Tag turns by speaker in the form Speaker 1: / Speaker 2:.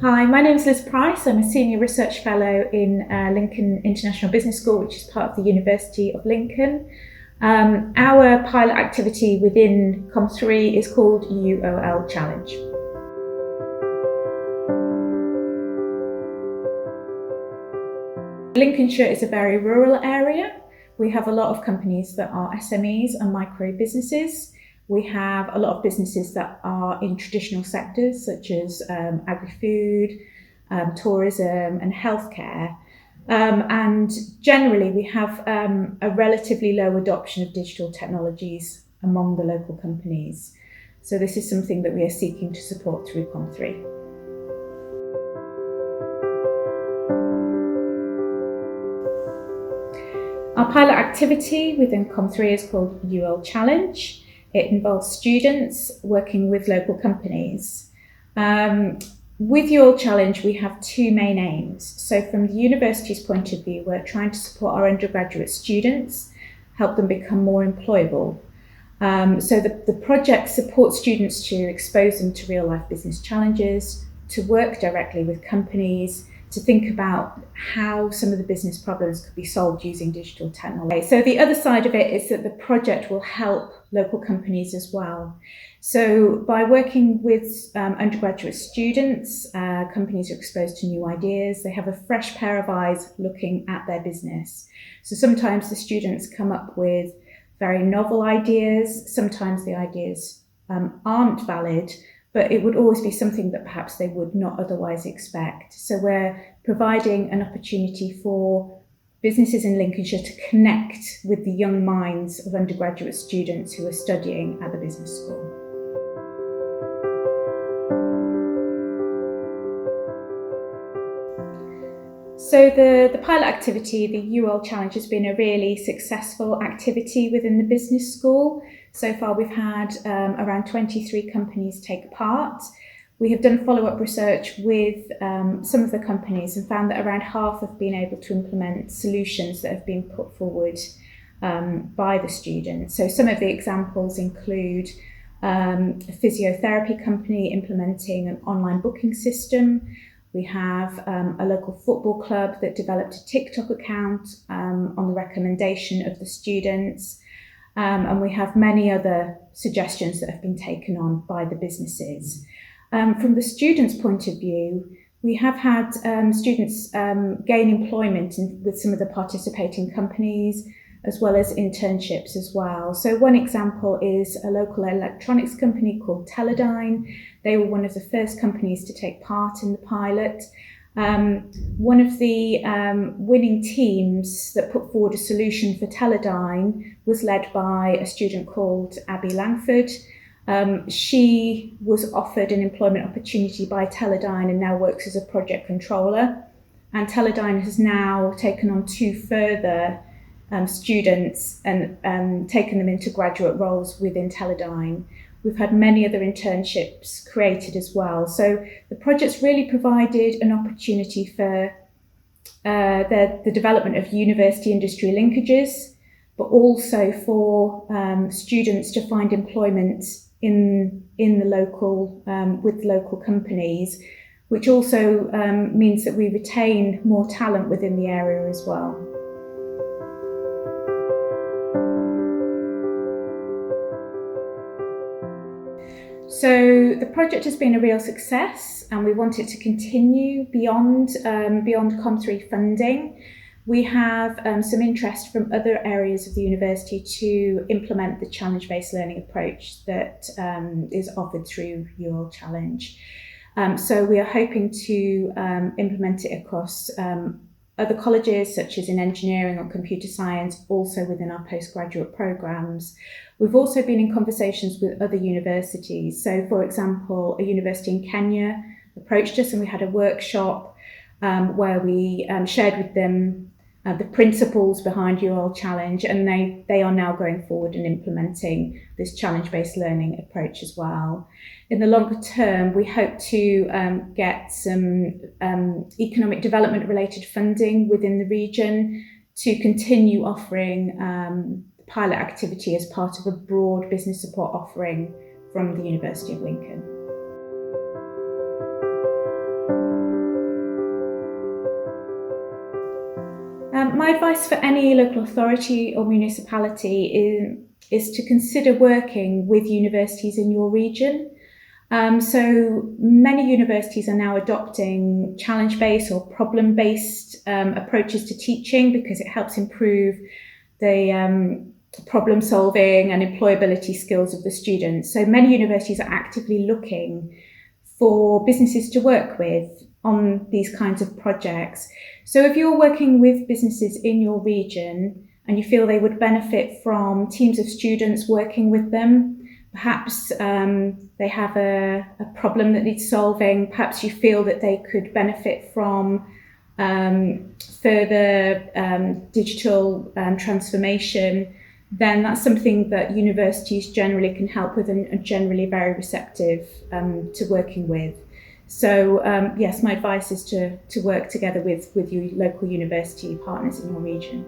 Speaker 1: Hi, my name is Liz Price. I'm a Senior Research Fellow in Lincoln International Business School, which is part of the University of Lincoln. Our pilot activity within COM3 is called UOL Challenge. Lincolnshire is a very rural area. We have a lot of companies that are SMEs and micro businesses. We have a lot of businesses that are in traditional sectors such as agri-food, tourism and healthcare. And generally we have a relatively low adoption of digital technologies among the local companies. So this is something that we are seeking to support through COM3. Our pilot activity within COM3 is called UOL Challenge. It involves students working with local companies. With UOL Challenge, we have two main aims. So from the university's point of view, we're trying to support our undergraduate students, help them become more employable. So the project supports students to expose them to real life business challenges, to work directly with companies, to think about how some of the business problems could be solved using digital technology. So the other side of it is that the project will help local companies as well. So by working with undergraduate students, companies are exposed to new ideas. They have a fresh pair of eyes looking at their business. So sometimes the students come up with very novel ideas. Sometimes the ideas aren't valid, but it would always be something that perhaps they would not otherwise expect. So we're providing an opportunity for businesses in Lincolnshire to connect with the young minds of undergraduate students who are studying at the business school. So the pilot activity, the UOL Challenge, has been a really successful activity within the business school. So far we've had around 23 companies take part. We have done follow-up research with some of the companies and found that around half have been able to implement solutions that have been put forward by the students. So some of the examples include a physiotherapy company implementing an online booking system. We have a local football club that developed a TikTok account on the recommendation of the students. And we have many other suggestions that have been taken on by the businesses. From the students' point of view, we have had students gain employment with some of the participating companies, as well as internships as well. So one example is a local electronics company called Teledyne. They were one of the first companies to take part in the pilot. One of the winning teams that put forward a solution for Teledyne was led by a student called Abby Langford. She was offered an employment opportunity by Teledyne and now works as a project controller. And Teledyne has now taken on two further students and taken them into graduate roles within Teledyne. We've had many other internships created as well. So the project's really provided an opportunity for the development of university industry linkages, but also for students to find employment in the local, with local companies, which also means that we retain more talent within the area as well. So the project has been a real success and we want it to continue beyond COM3 funding. We have some interest from other areas of the university to implement the challenge-based learning approach that is offered through UOL Challenge. So we are hoping to implement it across other colleges, such as in engineering or computer science, also within our postgraduate programs. We've also been in conversations with other universities. So, for example, a university in Kenya approached us and we had a workshop where we shared with them the principles behind UOL Challenge, and they are now going forward and implementing this challenge-based learning approach as well. In the longer term, we hope to get some economic development related funding within the region to continue offering pilot activity as part of a broad business support offering from the University of Lincoln. My advice for any local authority or municipality is to consider working with universities in your region. So many universities are now adopting challenge-based or problem-based approaches to teaching because it helps improve the problem solving and employability skills of the students. So many universities are actively looking for businesses to work with on these kinds of projects. So if you're working with businesses in your region and you feel they would benefit from teams of students working with them, perhaps they have a problem that needs solving, perhaps you feel that they could benefit from further digital transformation, then that's something that universities generally can help with and are generally very receptive to working with. So yes, my advice is to work together with your local university partners in your region.